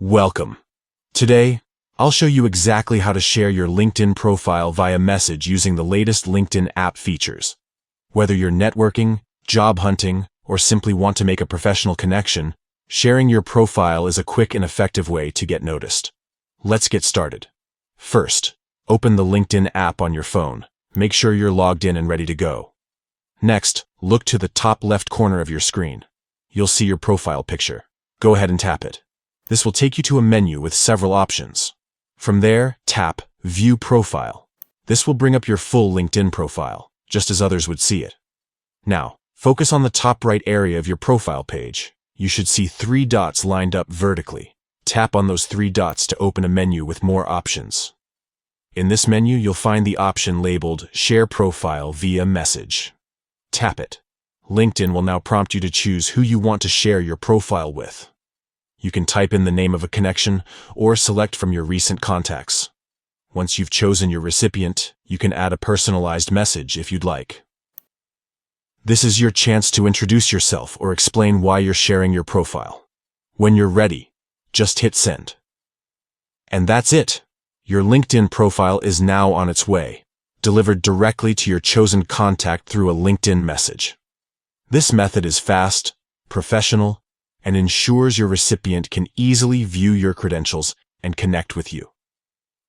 Welcome. Today, I'll show you exactly how to share your LinkedIn profile via message using the latest LinkedIn app features. Whether you're networking, job hunting, or simply want to make a professional connection, sharing your profile is a quick and effective way to get noticed. Let's get started. First, open the LinkedIn app on your phone. Make sure you're logged in and ready to go. Next, look to the top left corner of your screen. You'll see your profile picture. Go ahead and tap it. This will take you to a menu with several options. From there, tap View Profile. This will bring up your full LinkedIn profile, just as others would see it. Now, focus on the top right area of your profile page. You should see 3 dots lined up vertically. Tap on those 3 dots to open a menu with more options. In this menu, you'll find the option labeled Share Profile via Message. Tap it. LinkedIn will now prompt you to choose who you want to share your profile with. You can type in the name of a connection or select from your recent contacts. Once you've chosen your recipient, you can add a personalized message if you'd like. This is your chance to introduce yourself or explain why you're sharing your profile. When you're ready, just hit send. And that's it. Your LinkedIn profile is now on its way, delivered directly to your chosen contact through a LinkedIn message. This method is fast, professional, and ensures your recipient can easily view your credentials and connect with you.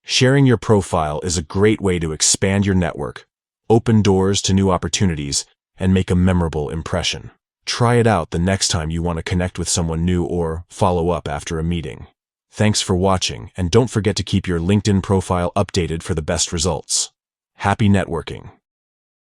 Sharing your profile is a great way to expand your network, open doors to new opportunities, and make a memorable impression. Try it out the next time you want to connect with someone new or follow up after a meeting. Thanks for watching, and don't forget to keep your LinkedIn profile updated for the best results. Happy networking!